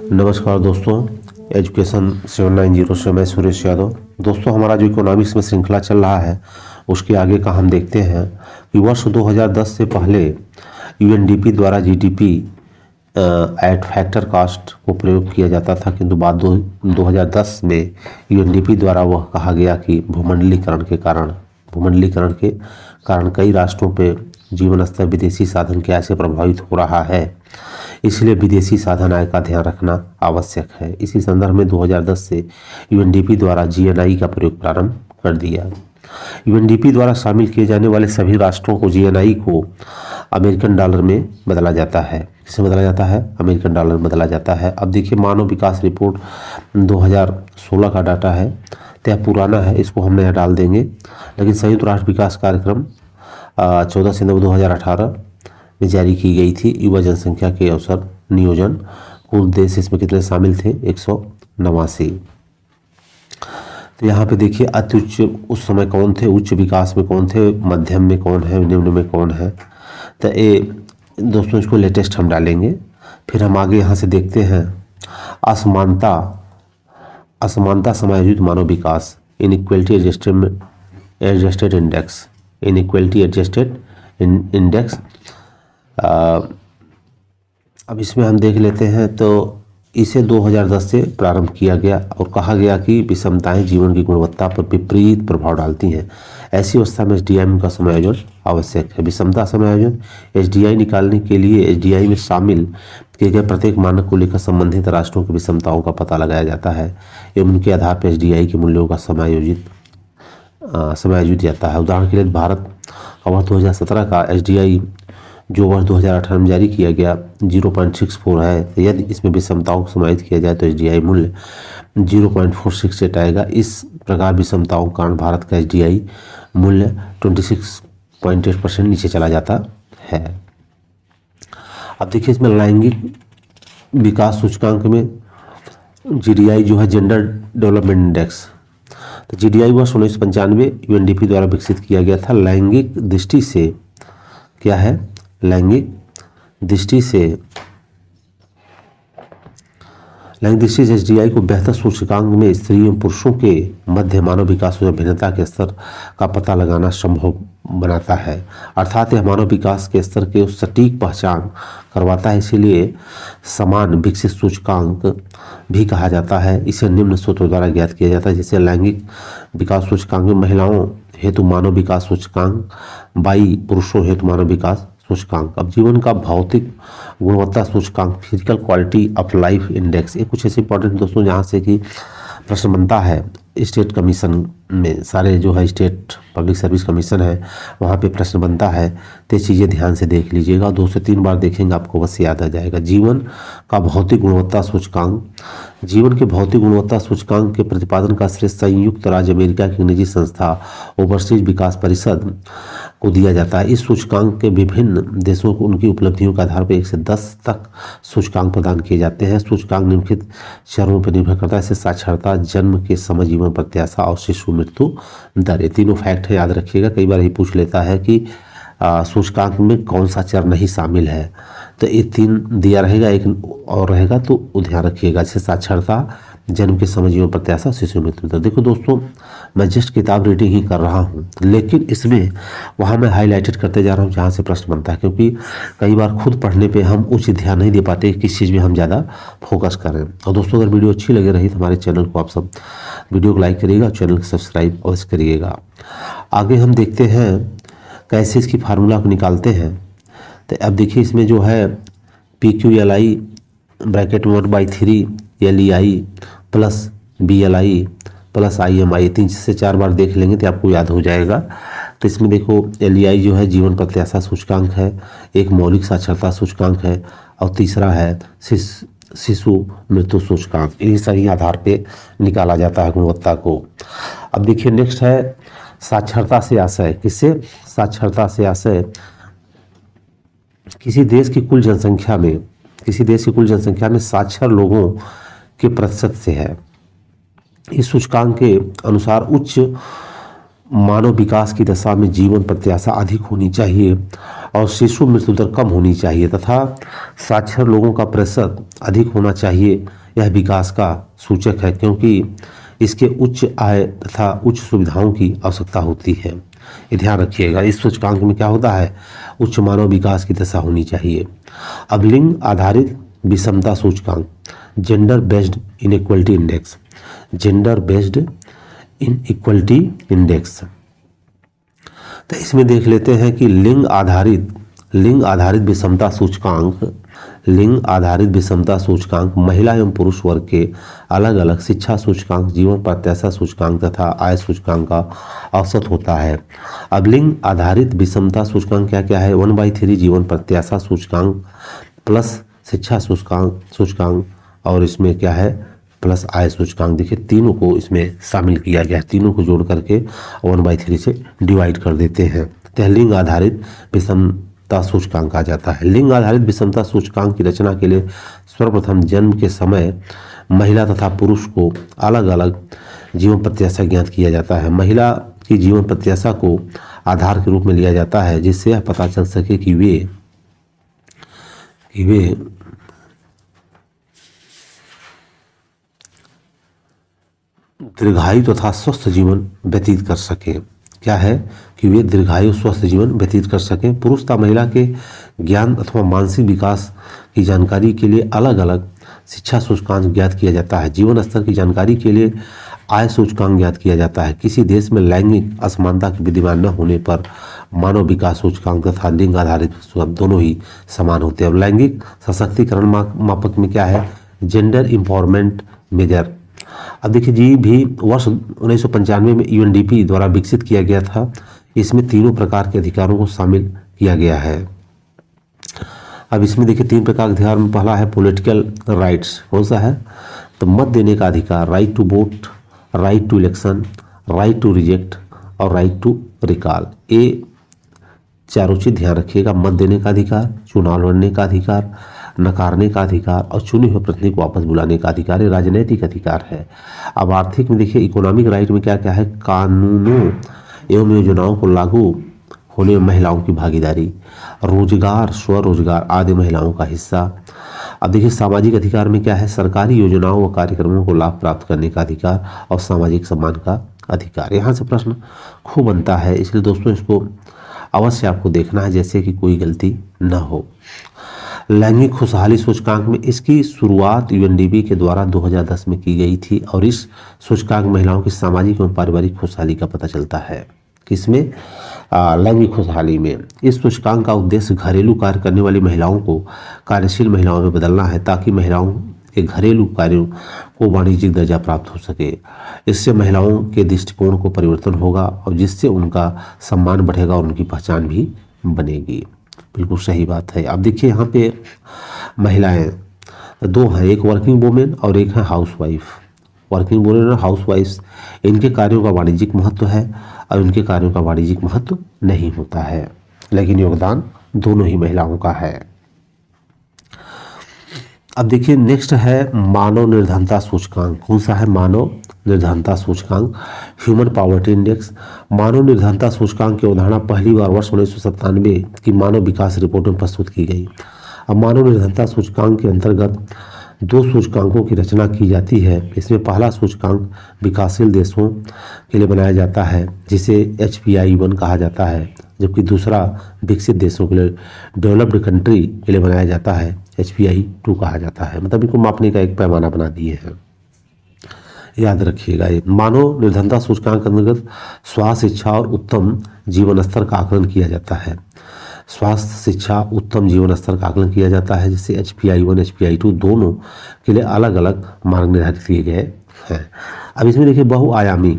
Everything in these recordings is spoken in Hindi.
नमस्कार दोस्तों, एजुकेशन 790 से मैं सुरेश यादव। दोस्तों, हमारा जो इकोनॉमिक्स में श्रृंखला चल रहा है उसके आगे का हम देखते हैं कि वर्ष 2010 से पहले यूएनडीपी द्वारा जीडीपी एट फैक्टर कास्ट को प्रयोग किया जाता था, किंतु बाद 2010 में यूएनडीपी द्वारा वह कहा गया कि भूमंडलीकरण के कारण कई राष्ट्रों पे जीवन स्तर विदेशी साधन के ऐसे प्रभावित हो रहा है, इसलिए विदेशी साधन आय का ध्यान रखना आवश्यक है। इसी संदर्भ में 2010 से यूएनडीपी द्वारा जीएनआई का प्रयोग प्रारंभ कर दिया। यूएनडीपी द्वारा शामिल किए जाने वाले सभी राष्ट्रों को जीएनआई को अमेरिकन डॉलर में बदला जाता है। किसमें बदला जाता है? अमेरिकन डॉलर में बदला जाता है। अब देखिए, मानव विकास रिपोर्ट 2016 का डाटा है, तो यह पुराना है, इसको हम नया डाल देंगे। लेकिन संयुक्त राष्ट्र विकास कार्यक्रम 14 सितंबर 2018 में जारी की गई थी। युवा जनसंख्या के अवसर नियोजन, कुल देश इसमें कितने शामिल थे? 189। तो यहाँ पे देखिए, अति उच्च उस समय कौन थे, उच्च विकास में कौन थे, मध्यम में कौन है, निम्न में कौन है। तो ये दोस्तों इसको लेटेस्ट हम डालेंगे। फिर हम आगे यहाँ से देखते हैं असमानता समायोजित मानव विकास, inequality adjusted index, inequality adjusted index. अब इसमें हम देख लेते हैं, तो इसे 2010 से प्रारंभ किया गया और कहा गया कि विषमताएं जीवन की गुणवत्ता पर विपरीत प्रभाव डालती हैं। ऐसी अवस्था में एसडीआई का समायोजन आवश्यक है। विषमता समायोजन एसडीआई निकालने के लिए एसडीआई में शामिल किए गए प्रत्येक मानक को लेकर संबंधित राष्ट्रों की विषमताओं का पता लगाया जाता है एवं उनके आधार पर एसडीआई के मूल्यों का समायोजित जाता है। उदाहरण के लिए भारत का वर्ष 2017 का एसडीआई जो वर्ष 2018 में जारी किया गया 0.64 है। तो यदि इसमें विषमताओं को समाहित किया जाए तो एसडीआई मूल्य 0.468 आएगा। इस प्रकार विषमताओं के कारण भारत का एसडीआई मूल्य 26.8% नीचे चला जाता है। अब देखिए, इसमें लैंगिक विकास सूचकांक में जीडीआई जो है जेंडर डेवलपमेंट इंडेक्स, तो जीडीआई वर्ष 1995 यूएनडीपी द्वारा विकसित किया गया था। लैंगिक दृष्टि से क्या है? लैंगिक दृष्टि से एसडीआई को बेहतर सूचकांक में स्त्री एवं पुरुषों के मध्य मानव विकास और भिन्नता के स्तर का पता लगाना संभव बनाता है। अर्थात यह मानव विकास के स्तर के सटीक पहचान करवाता है, इसीलिए समान विकसित सूचकांक भी कहा जाता है। इसे निम्न सूत्रों द्वारा ज्ञात किया जाता है, जैसे लैंगिक विकास सूचकांक में महिलाओं हेतु मानव विकास सूचकांक, बाई पुरुषों हेतु मानव विकास सूचकांक। अब जीवन का भौतिक गुणवत्ता सूचकांक, physical quality of life index, ये कुछ ऐसे इंपॉर्टेंट दोस्तों जहाँ से कि प्रश्न बनता है। स्टेट कमीशन में सारे जो है स्टेट पब्लिक सर्विस कमीशन है, वहाँ पे प्रश्न बनता है, तो ये चीज़ें ध्यान से देख लीजिएगा। 2 से 3 बार देखेंगे आपको बस याद आ जाएगा। जीवन का भौतिक गुणवत्ता सूचकांक, जीवन के भौतिक गुणवत्ता सूचकांक के प्रतिपादन का श्रेय संयुक्त राज्य अमेरिका की निजी संस्था ओवरसीज विकास परिषद को दिया जाता है। इस सूचकांक के विभिन्न देशों को उनकी उपलब्धियों के आधार पर 1 से 10 तक सूचकांक प्रदान किए जाते हैं। सूचकांक निम्नलिखित चरणों पर निर्भर करता है, जैसे साक्षरता, जन्म के समय जीवन प्रत्याशा और शिशु मृत्यु दर। ये तीनों फैक्ट है, याद रखिएगा। कई बार ये पूछ लेता है कि सूचकांक में कौन सा चरण नहीं शामिल है, तो ये 3 दिया रहेगा, एक और रहेगा, तो ध्यान रखिएगा। जैसे साक्षरता, जन्म के समय जीवन प्रत्याशा, शिशु मृत्यु दर। देखो दोस्तों, मैं जस्ट किताब रीडिंग ही कर रहा हूँ, लेकिन इसमें वहाँ मैं हाईलाइटेड करते जा रहा हूँ जहाँ से प्रश्न बनता है, क्योंकि कई बार खुद पढ़ने पे हम उचित ध्यान नहीं दे पाते किस चीज़ में हम ज़्यादा फोकस करें। और दोस्तों, अगर वीडियो अच्छी लगे रही तो हमारे चैनल को आप सब वीडियो को लाइक करिएगा, चैनल को सब्सक्राइब अवश्य करिएगा। आगे हम देखते हैं कैसे इसकी फार्मूला को निकालते हैं। तो अब देखिए, इसमें जो है PQLI ब्रैकेट में 1/3 LEI plus BLI plus IMI, 3 से 4 बार देख लेंगे तो आपको याद हो जाएगा। तो इसमें देखो, LEI जो है जीवन प्रत्याशा सूचकांक है, एक मौलिक साक्षरता सूचकांक है, और तीसरा है शिशु मृत्यु सूचकांक। इन्हीं सही आधार पे निकाला जाता है गुणवत्ता को। अब देखिए, नेक्स्ट है साक्षरता से आशय। किससे? साक्षरता से आशय किसी देश की कुल जनसंख्या में साक्षर लोगों के प्रतिशत से है। इस सूचकांक के अनुसार उच्च मानव विकास की दशा में जीवन प्रत्याशा अधिक होनी चाहिए और शिशु मृत्यु दर कम होनी चाहिए तथा साक्षर लोगों का प्रतिशत अधिक होना चाहिए। यह विकास का सूचक है क्योंकि इसके उच्च आय तथा उच्च सुविधाओं की आवश्यकता होती है। ये ध्यान रखिएगा, इस सूचकांक में क्या होता है, उच्च मानव विकास की दशा होनी चाहिए। अब लिंग आधारित विषमता सूचकांक, gender based inequality index, gender based inequality index. तो इसमें देख लेते हैं कि लिंग आधारित विषमता सूचकांक, लिंग आधारित विषमता सूचकांक महिला एवं पुरुष वर्ग के अलग अलग शिक्षा सूचकांक, जीवन प्रत्याशा सूचकांक तथा आय सूचकांक का औसत होता है। अब लिंग आधारित विषमता सूचकांक क्या क्या है, 1/3 जीवन प्रत्याशा सूचकांक प्लस शिक्षा सूचकांक और इसमें क्या है प्लस आय सूचकांक। देखिए तीनों को इसमें शामिल किया गया है, तीनों को जोड़ करके 1/3 से डिवाइड कर देते हैं। तो लिंग आधारित विषमता सूचकांक आ जाता है। लिंग आधारित विषमता सूचकांक की रचना के लिए सर्वप्रथम जन्म के समय महिला तथा पुरुष को अलग अलग जीवन प्रत्याशा ज्ञात किया जाता है। महिला की जीवन प्रत्याशा को आधार के रूप में लिया जाता है जिससे यह पता चल सके कि वे दीर्घायु तथा स्वस्थ जीवन व्यतीत कर सकें। क्या है कि वे दीर्घायु स्वस्थ जीवन व्यतीत कर सकें। पुरुष तथा महिला के ज्ञान अथवा मानसिक विकास की जानकारी के लिए अलग अलग शिक्षा सूचकांक ज्ञात किया जाता है। जीवन स्तर की जानकारी के लिए आय सूचकांक ज्ञात किया जाता है। किसी देश में लैंगिक असमानता के विद्यमान न होने पर मानव विकास सूचकांक तथा लिंग आधारित दोनों ही समान होते हैं। अब लैंगिक सशक्तिकरण मापक में क्या है, जेंडर एम्पावरमेंट मेजर। अब देखिए जी भी वर्ष 1995 में यूएनडीपी द्वारा विकसित किया गया था। इसमें तीनों प्रकार के अधिकारों को शामिल किया गया है। अब इसमें देखिए 3 प्रकार के अधिकार में पहला है पॉलिटिकल राइट्स। कौन सा है, तो मत देने का अधिकार, right to vote, right to election, right to reject और राइट टू रिकॉल। ये चारों चीज ध्यान रखिएगा, मत देने का अधिकार, चुनाव लड़ने का अधिकार, नकारने का अधिकार और चुने हुए प्रतिनिधि को वापस बुलाने का अधिकार, ये राजनीतिक अधिकार है। अब आर्थिक में देखिए इकोनॉमिक राइट में क्या क्या है, कानूनों एवं योजनाओं को लागू होने में महिलाओं की भागीदारी, रोजगार स्वरोजगार आदि महिलाओं का हिस्सा। अब देखिए सामाजिक अधिकार में क्या है, सरकारी योजनाओं व कार्यक्रमों को लाभ प्राप्त करने का अधिकार और सामाजिक सम्मान का अधिकार। यहाँ से प्रश्न खूब बनता है, इसलिए दोस्तों इसको अवश्य आपको देखना है जैसे कि कोई गलती न हो। लैंगिक खुशहाली सूचकांक में इसकी शुरुआत यूएनडीपी के द्वारा 2010 में की गई थी और इस सूचकांक महिलाओं की सामाजिक एवं पारिवारिक खुशहाली का पता चलता है। किसमें, लैंगिक खुशहाली में। इस सूचकांक का उद्देश्य घरेलू कार्य करने वाली महिलाओं को कार्यशील महिलाओं में बदलना है ताकि महिलाओं के घरेलू कार्यों को वाणिज्यिक दर्जा प्राप्त हो सके। इससे महिलाओं के दृष्टिकोण को परिवर्तन होगा और जिससे उनका सम्मान बढ़ेगा और उनकी पहचान भी बनेगी। बिल्कुल सही बात है। अब देखिए यहाँ पे महिलाएं दो हैं, एक वर्किंग वुमेन और एक है हाउसवाइफ। वर्किंग वुमेन और हाउसवाइफ, इनके कार्यों का वाणिज्यिक महत्व है और इनके कार्यों का वाणिज्यिक महत्व नहीं होता है, लेकिन योगदान दोनों ही महिलाओं का है। अब देखिए नेक्स्ट है मानव निर्धनता सूचकांक। कौन सा है, मानव निर्धनता सूचकांक, ह्यूमन पॉवर्टी इंडेक्स। मानव निर्धनता सूचकांक की अवधारणा पहली बार वर्ष 1997 की मानव विकास रिपोर्ट में प्रस्तुत की गई। अब मानव निर्धनता सूचकांक के अंतर्गत 2 सूचकांकों की रचना की जाती है। इसमें पहला सूचकांक विकासशील देशों के लिए बनाया जाता है जिसे HPI-1 कहा जाता है, जबकि दूसरा विकसित देशों के लिए डेवलप्ड कंट्री के लिए बनाया जाता है, HPI-2 कहा जाता है। मतलब इनको मापने का एक पैमाना बना दिए हैं, याद रखिएगा। ये मानव निर्धनता सूचकांक के अंतर्गत स्वास्थ्य, शिक्षा और उत्तम जीवन स्तर का आकलन किया जाता है। स्वास्थ्य, शिक्षा, उत्तम जीवन स्तर का आकलन किया जाता है जिससे HPI-1 HPI-2 दोनों के लिए अलग अलग मार्ग निर्धारित किए गए हैं। अब इसमें देखिए बहुआयामी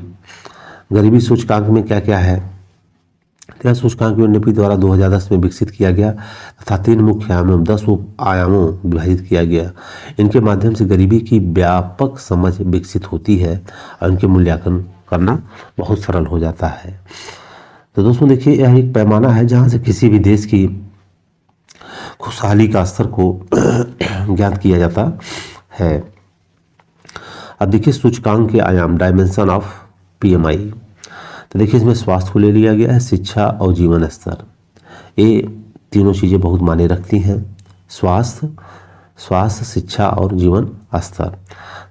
गरीबी सूचकांक में क्या क्या है। यह सूचकांक यूएनडीपी द्वारा 2010 में विकसित किया गया तथा 3 मुख्य आयामों 10 उप आयामों विभाजित किया गया। इनके माध्यम से गरीबी की व्यापक समझ विकसित होती है और इनके मूल्यांकन करना बहुत सरल हो जाता है। तो दोस्तों देखिए यह एक पैमाना है जहाँ से किसी भी देश की खुशहाली का स्तर को ज्ञात किया जाता है। अब देखिए सूचकांक के आयाम, डायमेंशन ऑफ PMI। तो देखिए इसमें स्वास्थ्य को ले लिया गया है, शिक्षा और जीवन स्तर, ये तीनों चीज़ें बहुत मायने रखती हैं। स्वास्थ्य, शिक्षा और जीवन स्तर।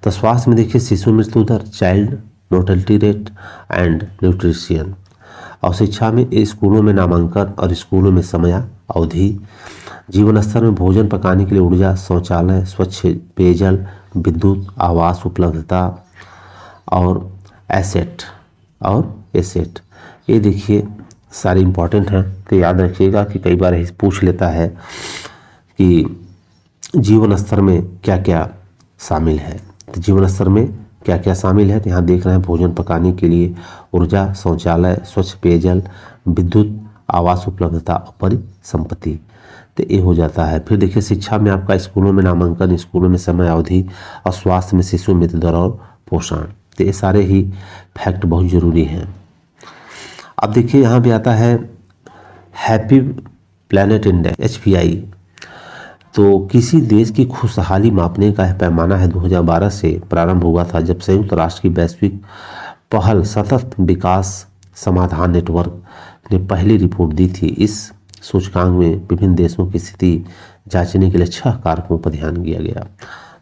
तो स्वास्थ्य में देखिए शिशु मृत्यु दर, child mortality rate and nutrition. और शिक्षा में स्कूलों में नामांकन और स्कूलों में समय अवधि। जीवन स्तर में भोजन पकाने के लिए ऊर्जा, शौचालय, स्वच्छ पेयजल, विद्युत, आवास उपलब्धता और एसेट। ये देखिए सारे इम्पोर्टेंट हैं। तो याद रखिएगा कि कई बार पूछ लेता है कि जीवन स्तर में क्या क्या शामिल है। तो जीवन स्तर में क्या क्या शामिल है, तो यहाँ देख रहे हैं भोजन पकाने के लिए ऊर्जा, शौचालय, स्वच्छ पेयजल, विद्युत, आवास उपलब्धता और परिसंपत्ति। तो ये हो जाता है। फिर देखिए शिक्षा में आपका स्कूलों में नामांकन, स्कूलों में समय अवधि और स्वास्थ्य में शिशु मृत्यु दर और पोषण। तो ये सारे ही फैक्ट बहुत ज़रूरी हैं। अब देखिए यहाँ भी आता है हैप्पी प्लैनेट इंडेक्स HPI। तो किसी देश की खुशहाली मापने का पैमाना है 2012 से प्रारंभ हुआ था, जब संयुक्त राष्ट्र की वैश्विक पहल सतत विकास समाधान नेटवर्क ने पहली रिपोर्ट दी थी। इस सूचकांक में विभिन्न देशों की स्थिति जांचने के लिए 6 कारकों पर ध्यान दिया गया।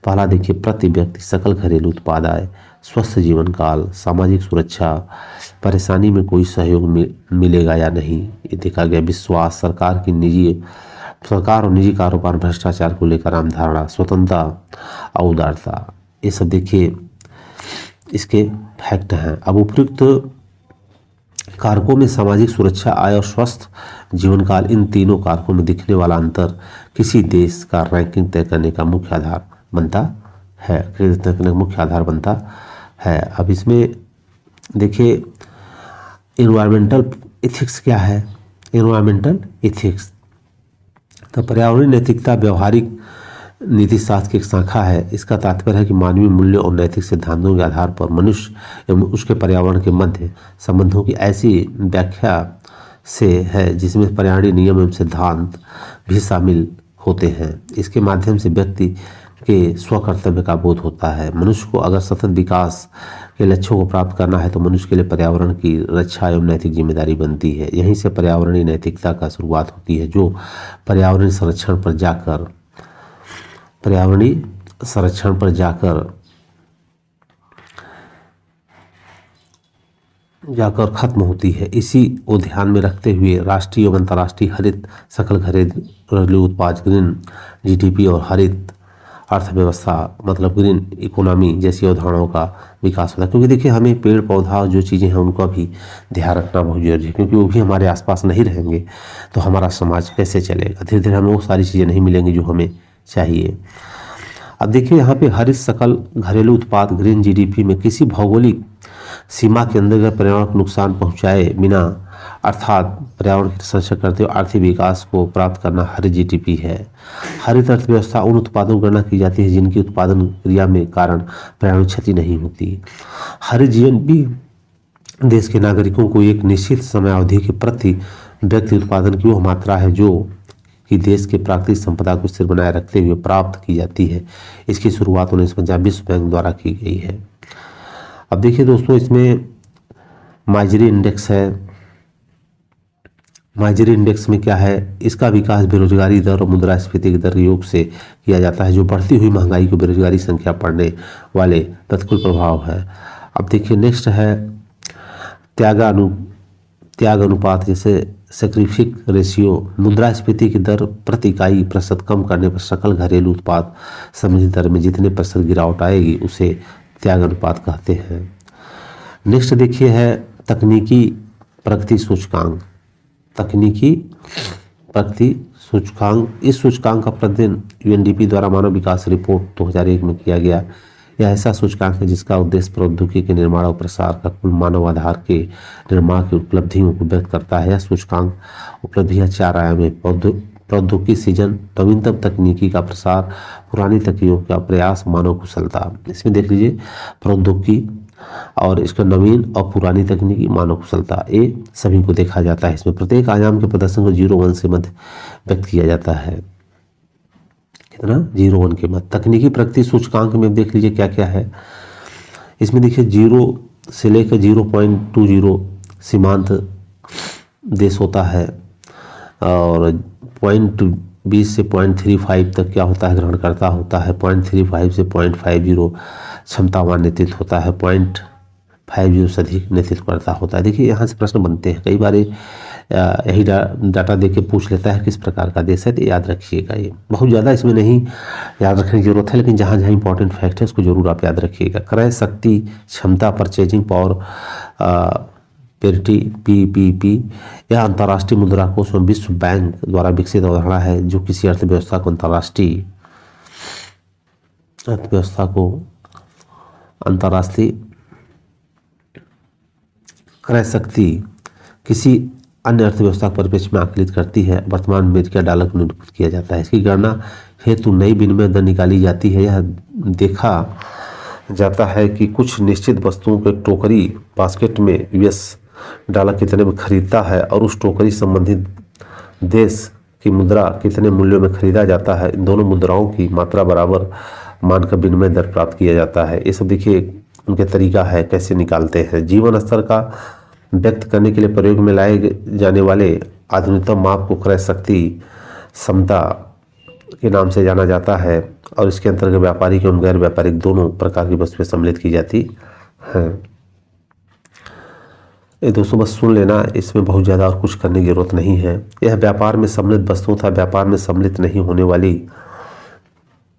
पहला देखिए प्रति व्यक्ति सकल घरेलू उत्पाद आय, स्वस्थ जीवन काल, सामाजिक सुरक्षा, परेशानी में कोई सहयोग मिलेगा या नहीं, ये देखा गया। विश्वास, सरकार और निजी कारोबार भ्रष्टाचार को लेकर आम धारणा, स्वतंत्रता और उदारता, ये सब देखिए इसके फैक्ट हैं। अब उपयुक्त कारकों में सामाजिक सुरक्षा, आय और स्वस्थ जीवन काल, इन तीनों कारकों में दिखने वाला अंतर किसी देश का रैंकिंग तय करने का मुख्य आधार बनता है। अब इसमें देखिए एनवायरमेंटल एथिक्स क्या है। एनवायरमेंटल एथिक्स तो पर्यावरणीय नैतिकता व्यवहारिक नीति शास्त्र की एक शाखा है। इसका तात्पर्य है कि मानवीय मूल्यों और नैतिक सिद्धांतों के आधार पर मनुष्य एवं उसके पर्यावरण के मध्य संबंधों की ऐसी व्याख्या से है जिसमें पर्यावरणीय नियम एवं सिद्धांत भी शामिल होते हैं। इसके माध्यम से व्यक्ति के स्वकर्तव्य का बोध होता है। मनुष्य को अगर सतत विकास के लक्ष्यों को प्राप्त करना है तो मनुष्य के लिए पर्यावरण की रक्षा एवं नैतिक जिम्मेदारी बनती है। यहीं से पर्यावरणीय नैतिकता का शुरुआत होती है, जो पर्यावरणीय संरक्षण पर जाकर खत्म होती है। इसी को ध्यान में रखते हुए राष्ट्रीय एवं अंतर्राष्ट्रीय हरित सकल घरेलू उत्पाद, ग्रीन GDP और हरित अर्थव्यवस्था मतलब ग्रीन इकोनॉमी जैसी अवधारणाओं का विकास होता है। क्योंकि देखिए हमें पेड़ पौधा जो चीज़ें हैं उनका भी ध्यान रखना बहुत जरूरी है, क्योंकि वो भी हमारे आसपास नहीं रहेंगे तो हमारा समाज कैसे चलेगा। धीरे धीरे हमें वो सारी चीज़ें नहीं मिलेंगी जो हमें चाहिए। अब देखिए यहाँ पे हरित सकल घरेलू उत्पाद ग्रीन GDP में किसी भौगोलिक सीमा के अंदर पर्यावरण को नुकसान पहुँचाए बिना अर्थात पर्यावरण की संरक्षण करते हुए आर्थिक विकास को प्राप्त करना हरित GDP है। हरित अर्थव्यवस्था उन उत्पादों की गणना की जाती है जिनकी उत्पादन क्रिया में कारण पर्यावरण क्षति नहीं होती। हरित GNP देश के नागरिकों को एक निश्चित समय अवधि के प्रति व्यक्ति उत्पादन की वो मात्रा है जो कि देश के प्राकृतिक संपदा को स्थिर बनाए रखते हुए प्राप्त की जाती है। इसकी शुरुआत 1950 विश्व बैंक द्वारा की गई है। अब देखिए दोस्तों इसमें माइजरी इंडेक्स है। माइजरी इंडेक्स में क्या है, इसका विकास बेरोजगारी दर और मुद्रास्फीति की दर योग से किया जाता है, जो बढ़ती हुई महंगाई को बेरोजगारी संख्या पड़ने वाले प्रतिकूल प्रभाव है। अब देखिए नेक्स्ट है त्याग अनुपात, जैसे सैक्रिफिक रेशियो, मुद्रास्फीति की दर प्रति इकाई प्रतिशत कम करने पर सकल घरेलू उत्पाद संबंधी दर में जितने प्रतिशत गिरावट आएगी उसे त्याग अनुपात कहते हैं। नेक्स्ट देखिए है तकनीकी प्रगति सूचकांक। इस सूचकांक का प्रतिदिन UNDP द्वारा मानव विकास रिपोर्ट 2001 में किया गया। यह ऐसा सूचकांक है जिसका उद्देश्य प्रौद्योगिकी के निर्माण और प्रसार का कुल मानव आधार के निर्माण की उपलब्धियों को व्यक्त करता है। यह सूचकांक उपलब्धियां 4 आयाम में प्रौद्योगिकी सृजन, नवीनतम तकनीकी का प्रसार, पुरानी तकनीकों का प्रयास, मानव कुशलता। इसमें देख लीजिए प्रौद्योगिकी और इसका नवीन और पुरानी तकनीकी, मानव कुशलता, ये सभी को देखा जाता है। इसमें प्रत्येक आयाम के प्रदर्शन को 0-1 से मध्य व्यक्त किया जाता है। कितना 0-1 के मध्य। तकनीकी प्रगति सूचकांक में देख लीजिए क्या क्या है। इसमें देखिए 0 से लेकर 0.20 सीमांत देश होता है और 0.20 से 0.35 तक क्या होता है, ग्रहणकर्ता होता है। 0.35 से 0.50 क्षमतावान नेतृत्व होता है। 0.50 से अधिक नेतृत्वकर्ता होता है। देखिए यहाँ से प्रश्न बनते हैं, कई बार यही डाटा देके पूछ लेता है किस प्रकार का देश है, तो याद रखिएगा। ये बहुत ज़्यादा इसमें नहीं याद रखने की जरूरत है, लेकिन जहाँ जहाँ इंपॉर्टेंट फैक्ट है उसको जरूर आप याद रखिएगा। क्रय शक्ति, क्षमता, परचेजिंग पावर, पेरिटी, पीपीपी, यह अंतर्राष्ट्रीय मुद्रा कोष और विश्व बैंक द्वारा विकसित अवधारणा है जो किसी अर्थव्यवस्था को अंतर्राष्ट्रीय क्रय शक्ति किसी अन्य अर्थव्यवस्था के परिप्रेक्ष्य में आकलित करती है। वर्तमान में अमेरिका डॉलर को निरूपित किया जाता है। इसकी गणना हेतु नई विनिमय दर निकाली जाती है। यह देखा जाता है कि कुछ निश्चित वस्तुओं के टोकरी बास्केट में यूएस डॉलर कितने में खरीदता है और उस टोकरी संबंधित देश की मुद्रा कितने मूल्यों में खरीदा जाता है। इन दोनों मुद्राओं की मात्रा बराबर मानकर विनिमय दर प्राप्त किया जाता है। ये सब देखिए उनके तरीका है कैसे निकालते हैं। जीवन स्तर का व्यक्त करने के लिए प्रयोग में लाए जाने वाले आधुनिकतम माप को क्रय शक्ति समता के नाम से जाना जाता है और इसके अंतर्गत व्यापारिक एवं गैर व्यापारिक दोनों प्रकार की वस्तुएं सम्मिलित की जाती हैं। ये दोस्तों बस सुन लेना, इसमें बहुत ज़्यादा और कुछ करने की जरूरत नहीं है। यह व्यापार में सम्मिलित वस्तुओं था व्यापार में सम्मिलित नहीं होने वाली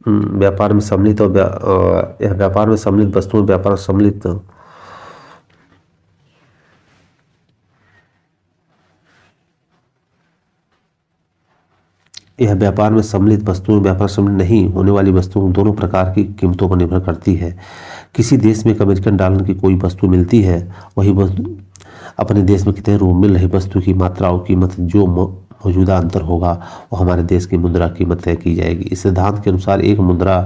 व्यापार में सम्मिलित और यह व्यापार में सम्मिलित वस्तुओं व्यापार सम्मिलित यह व्यापार में सम्मिलित वस्तुओं व्यापार सम्मिलित नहीं होने वाली वस्तुओं दोनों प्रकार की कीमतों पर निर्भर करती है। किसी देश में एक अमेरिकन डॉलर की कोई वस्तु मिलती है, वही वस्तु अपने देश में कितने रुपये मिल रही वस्तु की मात्रा और कीमत जो मौजूदा अंतर होगा वो हमारे देश की मुद्रा कीमत तय की जाएगी। इस सिद्धांत के अनुसार एक मुद्रा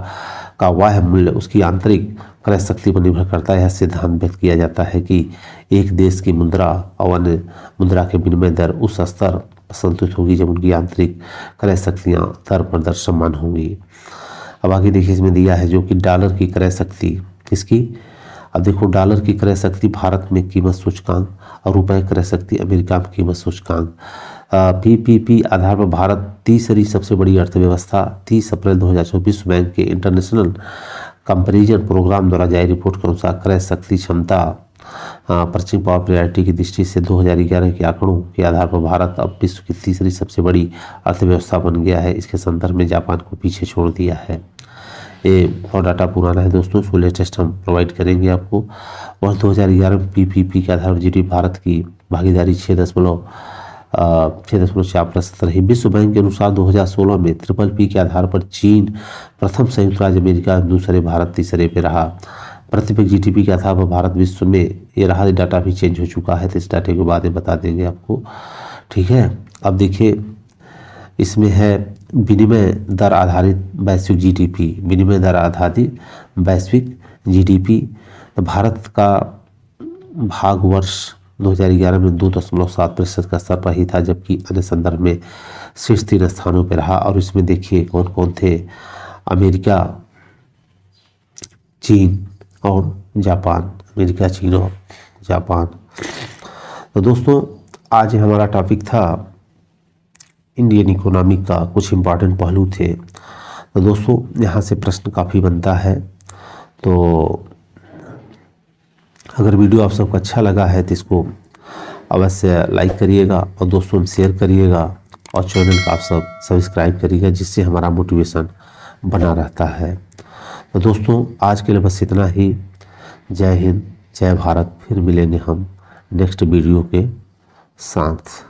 का बाह्य मूल्य उसकी आंतरिक क्रय शक्ति पर निर्भर करता है। यह सिद्धांत व्यक्त किया जाता है कि एक देश की मुद्रा और अन्य मुद्रा के विनिमय दर उस स्तर पर संतुलित होगी जब उनकी आंतरिक क्रय शक्तियाँ दर पर दर समान होंगी। अब आगे देखिए इसमें दिया है जो कि डॉलर की क्रय शक्ति किसकी। अब देखो डॉलर की क्रय शक्ति भारत में कीमत सूचकांक और रुपए क्रय शक्ति अमेरिका में कीमत सूचकांक। पीपीपी आधार पर भारत तीसरी सबसे बड़ी अर्थव्यवस्था। 30 अप्रैल 2024 विश्व बैंक के इंटरनेशनल कंपैरिजन प्रोग्राम द्वारा जारी रिपोर्ट के अनुसार क्रय शक्ति क्षमता परचेजिंग पावर प्रायोरिटी की दृष्टि से 2011 के आंकड़ों के आधार पर भारत अब विश्व की तीसरी सबसे बड़ी अर्थव्यवस्था बन गया है। इसके संदर्भ में जापान को पीछे छोड़ दिया है। ये और डाटा पुराना है दोस्तों, इसको लेटेस्ट हम प्रोवाइड करेंगे आपको। वर्ष 2011 में पीपीपी के आधार पर जीडीपी भारत की भागीदारी 6.4% रही। विश्व बैंक के अनुसार 2016 में PPP के आधार पर चीन प्रथम, संयुक्त राज्य अमेरिका दूसरे, भारत तीसरे पे रहा। प्रति व्यक्ति जीडीपी के आधार पर भारत विश्व में ये रहा। डाटा भी चेंज हो चुका है तो इस डाटे के बाद बता देंगे आपको, ठीक है। अब देखिए इसमें है विनिमय दर आधारित वैश्विक जीडीपी। विनिमय दर आधारित वैश्विक जीडीपी भारत का भाग वर्ष 2011 में 2.7% का स्तर पर ही था, जबकि अन्य संदर्भ में शीर्ष 3 स्थानों पर रहा। और इसमें देखिए कौन कौन थे, अमेरिका, चीन और जापान। अमेरिका, चीन और जापान। तो दोस्तों आज हमारा टॉपिक था इंडियन इकोनॉमी का, कुछ इम्पॉर्टेंट पहलू थे। तो दोस्तों यहाँ से प्रश्न काफ़ी बनता है, तो अगर वीडियो आप सबको अच्छा लगा है तो इसको अवश्य लाइक करिएगा और दोस्तों में शेयर करिएगा और चैनल का आप सब सब्सक्राइब करिएगा, जिससे हमारा मोटिवेशन बना रहता है। तो दोस्तों आज के लिए बस इतना ही। जय हिंद, जय भारत। फिर मिलेंगे हम नेक्स्ट वीडियो के साथ।